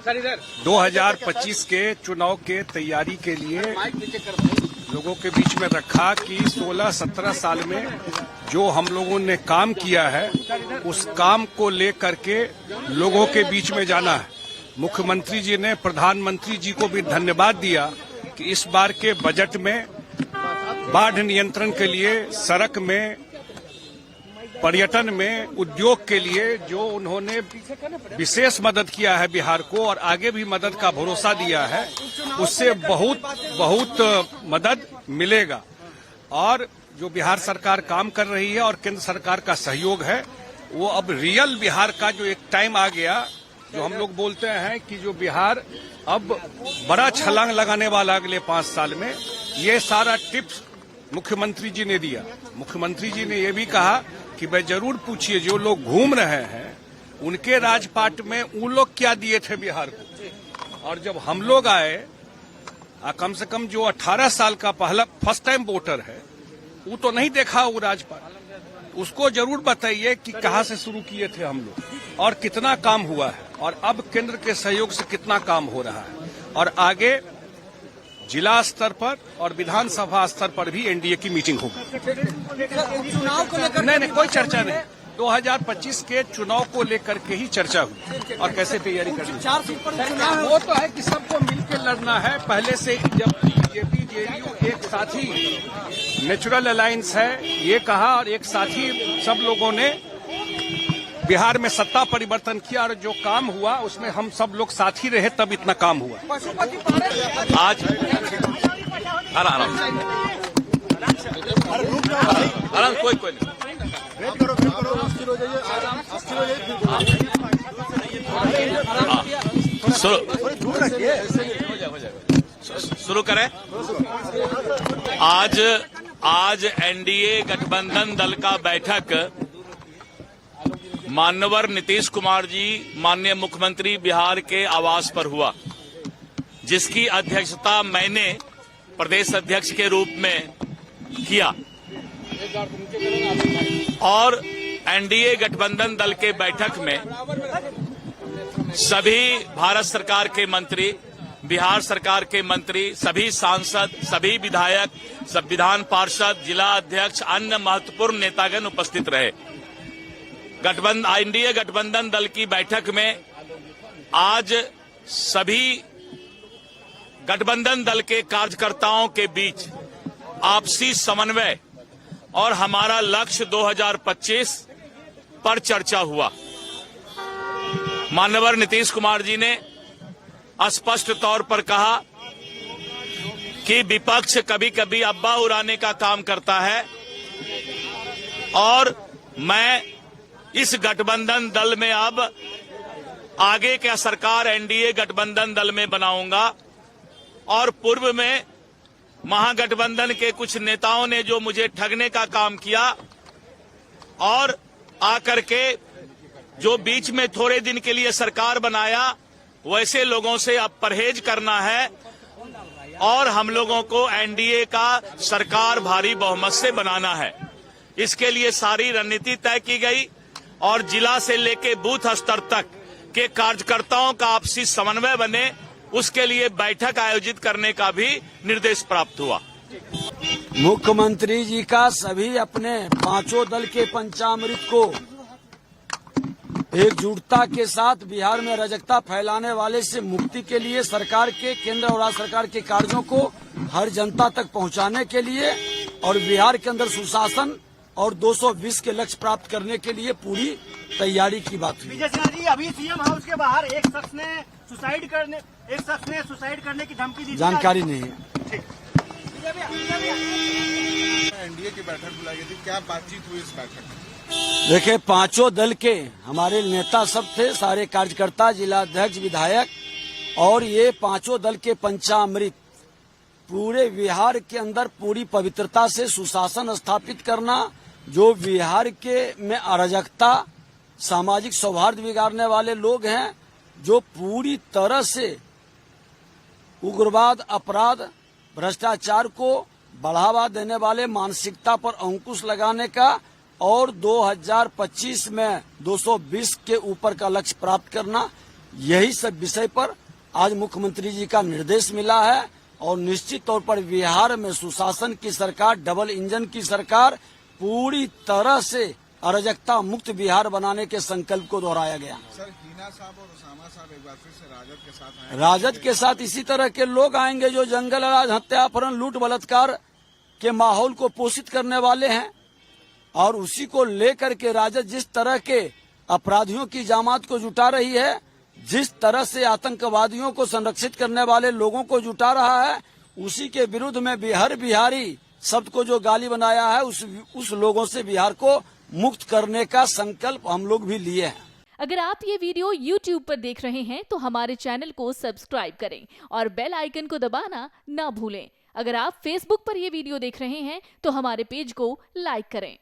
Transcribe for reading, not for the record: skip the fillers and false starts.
2025 के चुनाव के तैयारी के लिए लोगों के बीच में रखा कि 16-17 साल में जो हम लोगों ने काम किया है उस काम को लेकर के लोगों के बीच में जाना है। मुख्यमंत्री जी ने प्रधानमंत्री जी को भी धन्यवाद दिया कि इस बार के बजट में बाढ़ नियंत्रण के लिए, सड़क में, पर्यटन में, उद्योग के लिए जो उन्होंने विशेष मदद किया है बिहार को और आगे भी मदद का भरोसा दिया है, उससे बहुत मदद मिलेगा। और जो बिहार सरकार काम कर रही है और केंद्र सरकार का सहयोग है, वो अब रियल बिहार का जो एक टाइम आ गया, जो हम लोग बोलते हैं कि जो बिहार अब बड़ा छलांग लगाने वाला अगले 5 साल में, ये सारा टिप्स मुख्यमंत्री जी ने दिया। मुख्यमंत्री जी ने ये भी कहा कि भाई जरूर पूछिए जो लोग घूम रहे हैं उनके राजपाट में उन लोग क्या दिए थे बिहार को। और जब हम लोग आए, कम से कम जो 18 साल का पहला फर्स्ट टाइम वोटर है वो तो नहीं देखा वो राजपाट, उसको जरूर बताइए कि कहां से शुरू किए थे हम लोग और कितना काम हुआ है और अब केंद्र के सहयोग से कितना काम हो रहा है। और आगे जिला स्तर पर और विधानसभा स्तर पर भी एनडीए की मीटिंग होगी। चुनाव को लेकर नहीं, कोई चर्चा नहीं। 2025 के चुनाव को लेकर के ही चर्चा हुई और कैसे तैयारी करनी। 4 सीट पर चुनाव वो तो है कि सबको मिलकर लड़ना है। पहले से ही जब बीजेपी जेडीयू एक साथ ही नेचुरल अलायंस है ये कहा और एक साथ ही सब लोगों ने बिहार में सत्ता परिवर्तन किया और जो काम हुआ उसमें हम सब लोग साथ ही रहे, तब इतना काम हुआ। आज आराम कोई नहीं शुरू करें। आज एनडीए गठबंधन दल का बैठक माननीय नीतीश कुमार जी, माननीय मुख्यमंत्री बिहार के आवास पर हुआ, जिसकी अध्यक्षता मैंने प्रदेश अध्यक्ष के रूप में किया। और एनडीए गठबंधन दल के बैठक में सभी भारत सरकार के मंत्री, बिहार सरकार के मंत्री, सभी सांसद, सभी विधायक, सब विधान पार्षद, जिला अध्यक्ष, अन्य महत्वपूर्ण नेतागण उपस्थित रहे। एनडीए गठबंधन दल की बैठक में आज सभी गठबंधन दल के कार्यकर्ताओं के बीच आपसी समन्वय और हमारा लक्ष्य 2025 पर चर्चा हुआ। माननीय नीतीश कुमार जी ने स्पष्ट तौर पर कहा कि विपक्ष कभी कभी अब्बा उड़ाने का काम करता है और मैं इस गठबंधन दल में अब आगे क्या सरकार एनडीए गठबंधन दल में बनाऊंगा। और पूर्व में महागठबंधन के कुछ नेताओं ने जो मुझे ठगने का काम किया और आकर के जो बीच में थोड़े दिन के लिए सरकार बनाया, वैसे लोगों से अब परहेज करना है और हम लोगों को एनडीए का सरकार भारी बहुमत से बनाना है। इसके लिए सारी रणनीति तय की गई और जिला से लेकर बूथ स्तर तक के कार्यकर्ताओं का आपसी समन्वय बने, उसके लिए बैठक आयोजित करने का भी निर्देश प्राप्त हुआ। मुख्यमंत्री जी का सभी अपने 5 दल के पंचामृत को एकजुटता के साथ बिहार में अराजकता फैलाने वाले से मुक्ति के लिए, सरकार के, केंद्र और राज्य सरकार के कार्यों को हर जनता तक पहुंचाने के लिए और बिहार के अंदर सुशासन और 220 के लक्ष्य प्राप्त करने के लिए पूरी तैयारी की बात हुई। विजय सिन्हा जी, अभी सीएम हाउस के बाहर एक शख्स ने सुसाइड करने की धमकी दी। जानकारी नहीं है। एनडीए की बैठक बुलाई गई थी, क्या बातचीत हुई इस बैठक में? देखिए, 5 दल के हमारे नेता सब थे, सारे कार्यकर्ता, जिला अध्यक्ष, विधायक, और ये 5 दल के पंचामृत पूरे बिहार के अंदर पूरी पवित्रता से सुशासन स्थापित करना, जो बिहार के में अराजकता, सामाजिक सौहार्द बिगाड़ने वाले लोग हैं, जो पूरी तरह से उग्रवाद, अपराध, भ्रष्टाचार को बढ़ावा देने वाले मानसिकता पर अंकुश लगाने का और 2025 में 220 के ऊपर का लक्ष्य प्राप्त करना, यही सब विषय पर आज मुख्यमंत्री जी का निर्देश मिला है और निश्चित तौर पर बिहार में सुशासन की सरकार, डबल इंजन की सरकार, पूरी तरह से अराजकता मुक्त बिहार बनाने के संकल्प को दोहराया गया। सर, हिना साहब और उसामा साहब एक बार फिर से राजद के साथ आए। राजद के साथ इसी तरह के लोग आएंगे जो जंगल राज, हत्या, अपहरण, लूट, बलात्कार के माहौल को पोषित करने वाले हैं और उसी को लेकर के राजद जिस तरह के अपराधियों की जामात को जुटा रही है, जिस तरह से आतंकवादियों को संरक्षित करने वाले लोगों को जुटा रहा है, उसी के विरुद्ध में हर बिहारी शब्द को जो गाली बनाया है उस लोगों से बिहार को मुक्त करने का संकल्प हम लोग भी लिए हैं। अगर आप ये वीडियो YouTube पर देख रहे हैं तो हमारे चैनल को सब्सक्राइब करें और बेल आइकन को दबाना ना भूलें। अगर आप Facebook पर ये वीडियो देख रहे हैं तो हमारे पेज को लाइक करें।